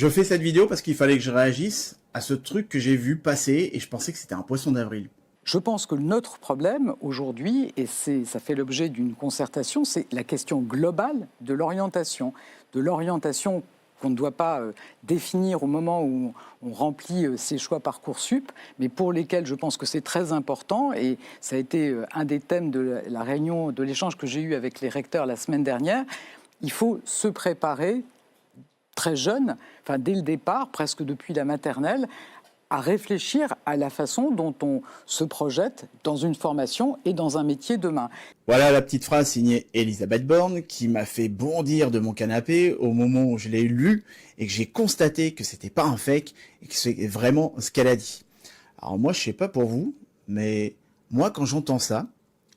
Je fais cette vidéo parce qu'il fallait que je réagisse à ce truc que j'ai vu passer et je pensais que c'était un poisson d'avril. Je pense que notre problème aujourd'hui, et ça fait l'objet d'une concertation, c'est la question globale de l'orientation. De l'orientation qu'on ne doit pas définir au moment où on remplit ses choix Parcoursup, mais pour lesquels je pense que c'est très important. Et ça a été un des thèmes de la réunion, de l'échange que j'ai eu avec les recteurs la semaine dernière. Il faut se préparer très jeune, enfin dès le départ, presque depuis la maternelle, à réfléchir à la façon dont on se projette dans une formation et dans un métier demain. Voilà la petite phrase signée Elisabeth Borne qui m'a fait bondir de mon canapé au moment où je l'ai lu et que j'ai constaté que c'était pas un fake et que c'est vraiment ce qu'elle a dit. Alors moi, je sais pas pour vous, mais moi, quand j'entends ça,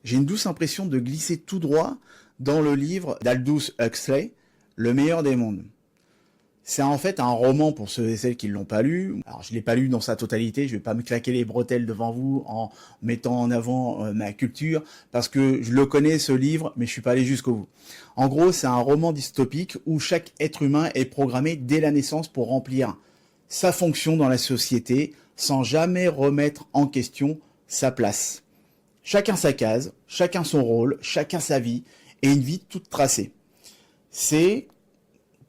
j'ai une douce impression de glisser tout droit dans le livre d'Aldous Huxley, Le meilleur des mondes. C'est en fait un roman pour ceux et celles qui ne l'ont pas lu. Alors je l'ai pas lu dans sa totalité, je vais pas me claquer les bretelles devant vous en mettant en avant ma culture, parce que je le connais ce livre, mais je suis pas allé jusqu'au bout. En gros, c'est un roman dystopique où chaque être humain est programmé dès la naissance pour remplir sa fonction dans la société, sans jamais remettre en question sa place. Chacun sa case, chacun son rôle, chacun sa vie, et une vie toute tracée. C'est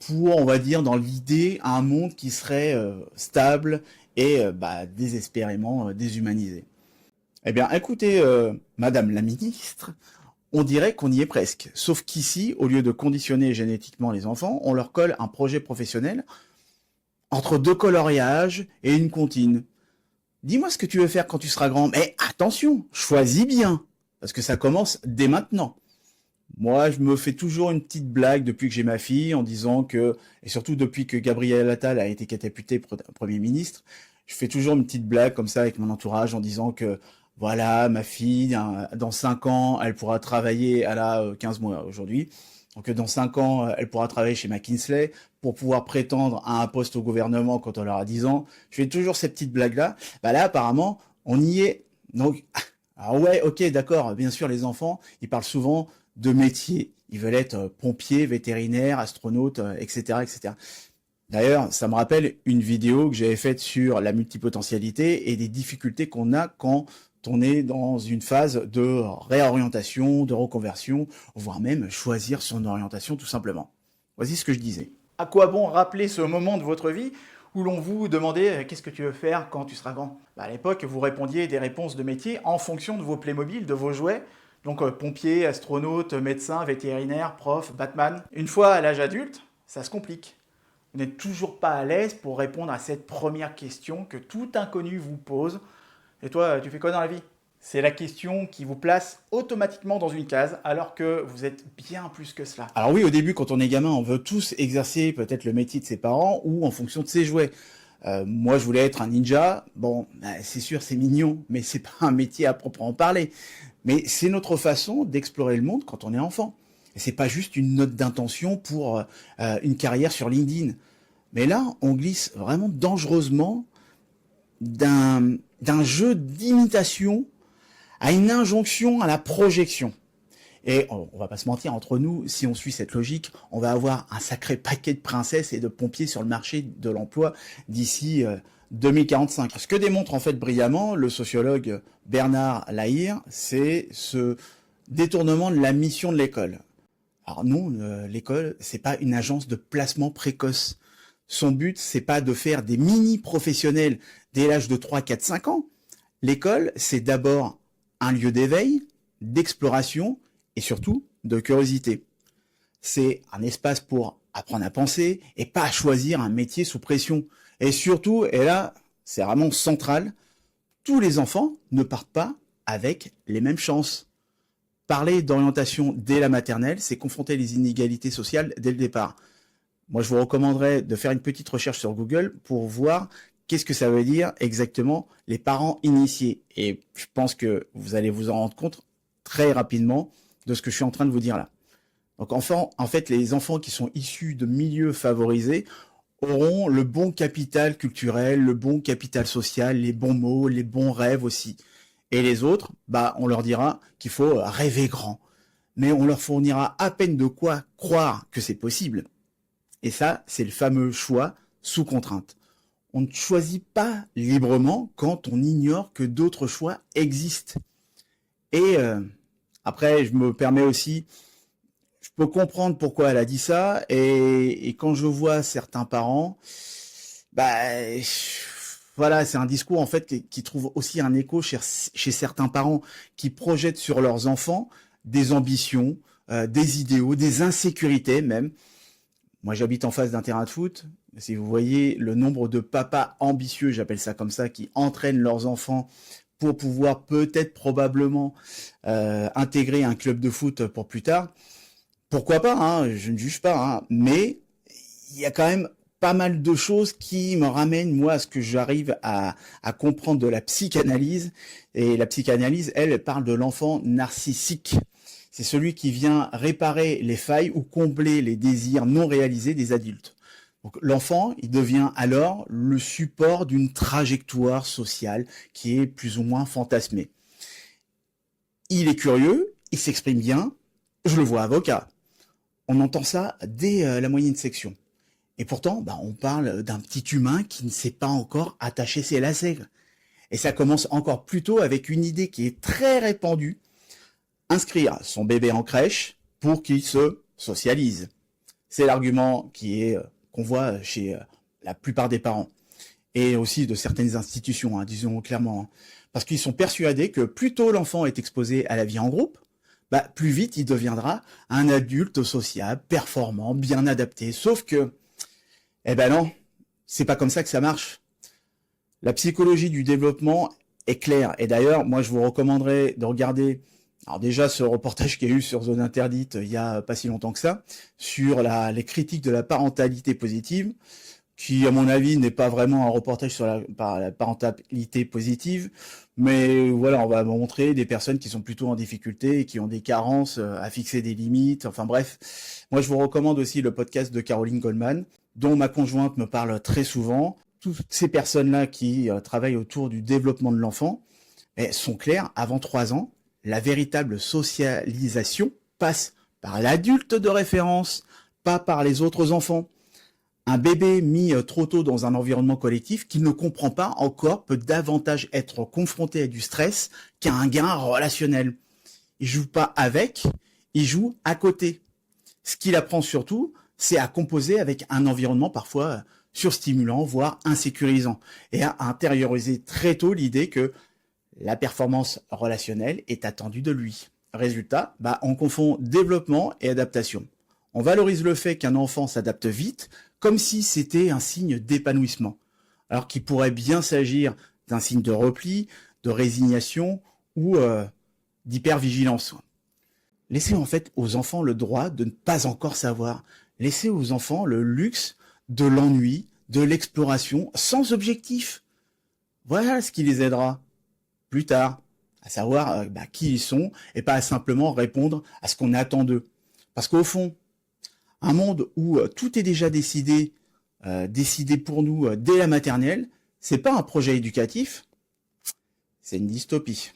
pour, on va dire, dans l'idée, un monde qui serait stable et désespérément déshumanisé. Eh bien, écoutez, Madame la Ministre, on dirait qu'on y est presque. Sauf qu'ici, au lieu de conditionner génétiquement les enfants, on leur colle un projet professionnel entre deux coloriages et une comptine. Dis-moi ce que tu veux faire quand tu seras grand. Mais attention, choisis bien, parce que ça commence dès maintenant. Moi, je me fais toujours une petite blague depuis que j'ai ma fille en disant que, et surtout depuis que Gabriel Attal a été catapulté Premier ministre, je fais toujours une petite blague comme ça avec mon entourage en disant que, voilà, ma fille, dans 5 ans, elle pourra travailler, elle a 15 mois aujourd'hui, donc dans 5 ans, elle pourra travailler chez McKinsey pour pouvoir prétendre à un poste au gouvernement quand elle aura 10 ans. Je fais toujours ces petites blagues-là. Bah là, apparemment, on y est. Donc, ah ouais, ok, d'accord, bien sûr, les enfants, ils parlent souvent de métiers. Ils veulent être pompiers, vétérinaires, astronautes, etc., etc. D'ailleurs, ça me rappelle une vidéo que j'avais faite sur la multipotentialité et des difficultés qu'on a quand on est dans une phase de réorientation, de reconversion, voire même choisir son orientation tout simplement. Voici ce que je disais. À quoi bon rappeler ce moment de votre vie où l'on vous demandait qu'est-ce que tu veux faire quand tu seras grand? À l'époque, vous répondiez des réponses de métier en fonction de vos Playmobil, de vos jouets. Donc pompier, astronaute, médecin, vétérinaire, prof, Batman. Une fois à l'âge adulte, ça se complique. Vous n'êtes toujours pas à l'aise pour répondre à cette première question que tout inconnu vous pose. Et toi, tu fais quoi dans la vie? C'est la question qui vous place automatiquement dans une case, alors que vous êtes bien plus que cela. Alors oui, au début, quand on est gamin, on veut tous exercer peut-être le métier de ses parents ou en fonction de ses jouets. Moi, je voulais être un ninja. Bon, c'est sûr, c'est mignon, mais c'est pas un métier à proprement parler. Mais c'est notre façon d'explorer le monde quand on est enfant. Et c'est pas juste une note d'intention pour une carrière sur LinkedIn. Mais là, on glisse vraiment dangereusement d'un jeu d'imitation à une injonction à la projection. Et on va pas se mentir, entre nous, si on suit cette logique, on va avoir un sacré paquet de princesses et de pompiers sur le marché de l'emploi d'ici 2045. Ce que démontre en fait brillamment le sociologue Bernard Lahire, c'est ce détournement de la mission de l'école. Alors non, l'école, c'est pas une agence de placement précoce. Son but, c'est pas de faire des mini-professionnels dès l'âge de 3, 4, 5 ans. L'école, c'est d'abord un lieu d'éveil, d'exploration et surtout de curiosité. C'est un espace pour apprendre à penser et pas à choisir un métier sous pression. Et surtout, et là, c'est vraiment central, tous les enfants ne partent pas avec les mêmes chances. Parler d'orientation dès la maternelle, c'est confronter les inégalités sociales dès le départ. Moi, je vous recommanderais de faire une petite recherche sur Google pour voir qu'est-ce que ça veut dire exactement les parents initiés. Et je pense que vous allez vous en rendre compte très rapidement de ce que je suis en train de vous dire là. Donc enfin, en fait, les enfants qui sont issus de milieux favorisés auront le bon capital culturel, le bon capital social, les bons mots, les bons rêves aussi. Et les autres, on leur dira qu'il faut rêver grand. Mais on leur fournira à peine de quoi croire que c'est possible. Et ça, c'est le fameux choix sous contrainte. On ne choisit pas librement quand on ignore que d'autres choix existent. Et après, je me permets aussi, je peux comprendre pourquoi elle a dit ça, et quand je vois certains parents, voilà, c'est un discours en fait qui trouve aussi un écho chez certains parents qui projettent sur leurs enfants des ambitions, des idéaux, des insécurités même. Moi, j'habite en face d'un terrain de foot. Si vous voyez le nombre de papas ambitieux, j'appelle ça comme ça, qui entraînent leurs enfants pour pouvoir peut-être probablement intégrer un club de foot pour plus tard, pourquoi pas, hein, je ne juge pas, hein, mais il y a quand même pas mal de choses qui me ramènent, moi, à ce que j'arrive à comprendre de la psychanalyse. Et la psychanalyse, elle parle de l'enfant narcissique. C'est celui qui vient réparer les failles ou combler les désirs non réalisés des adultes. Donc, l'enfant, il devient alors le support d'une trajectoire sociale qui est plus ou moins fantasmée. Il est curieux, il s'exprime bien, je le vois avocat. On entend ça dès la moyenne section. Et pourtant, on parle d'un petit humain qui ne sait pas encore attacher ses lacets. Et ça commence encore plus tôt avec une idée qui est très répandue. Inscrire son bébé en crèche pour qu'il se socialise. C'est l'argument qu'on voit chez la plupart des parents. Et aussi de certaines institutions, disons clairement. Parce qu'ils sont persuadés que plus tôt l'enfant est exposé à la vie en groupe, plus vite il deviendra un adulte sociable, performant, bien adapté. Sauf que, non, c'est pas comme ça que ça marche. La psychologie du développement est claire. Et d'ailleurs, moi je vous recommanderais de regarder, alors déjà ce reportage qu'il y a eu sur Zone Interdite il y a pas si longtemps que ça, sur les critiques de la parentalité positive, qui à mon avis n'est pas vraiment un reportage sur la parentalité positive, mais voilà, on va montrer des personnes qui sont plutôt en difficulté et qui ont des carences à fixer des limites, enfin bref. Moi je vous recommande aussi le podcast de Caroline Goldman, dont ma conjointe me parle très souvent. Toutes ces personnes-là qui travaillent autour du développement de l'enfant sont claires, avant 3 ans, la véritable socialisation passe par l'adulte de référence, pas par les autres enfants. Un bébé mis trop tôt dans un environnement collectif qu'il ne comprend pas encore peut davantage être confronté à du stress qu'à un gain relationnel. Il joue pas avec, il joue à côté. Ce qu'il apprend surtout, c'est à composer avec un environnement parfois surstimulant, voire insécurisant, et à intérioriser très tôt l'idée que la performance relationnelle est attendue de lui. Résultat, on confond développement et adaptation. On valorise le fait qu'un enfant s'adapte vite, comme si c'était un signe d'épanouissement, alors qu'il pourrait bien s'agir d'un signe de repli, de résignation ou d'hypervigilance. Laissez en fait aux enfants le droit de ne pas encore savoir. Laissez aux enfants le luxe de l'ennui, de l'exploration, sans objectif. Voilà ce qui les aidera plus tard, à savoir qui ils sont, et pas à simplement répondre à ce qu'on attend d'eux. Parce qu'au fond, un monde où tout est déjà décidé pour nous dès la maternelle, c'est pas un projet éducatif, c'est une dystopie.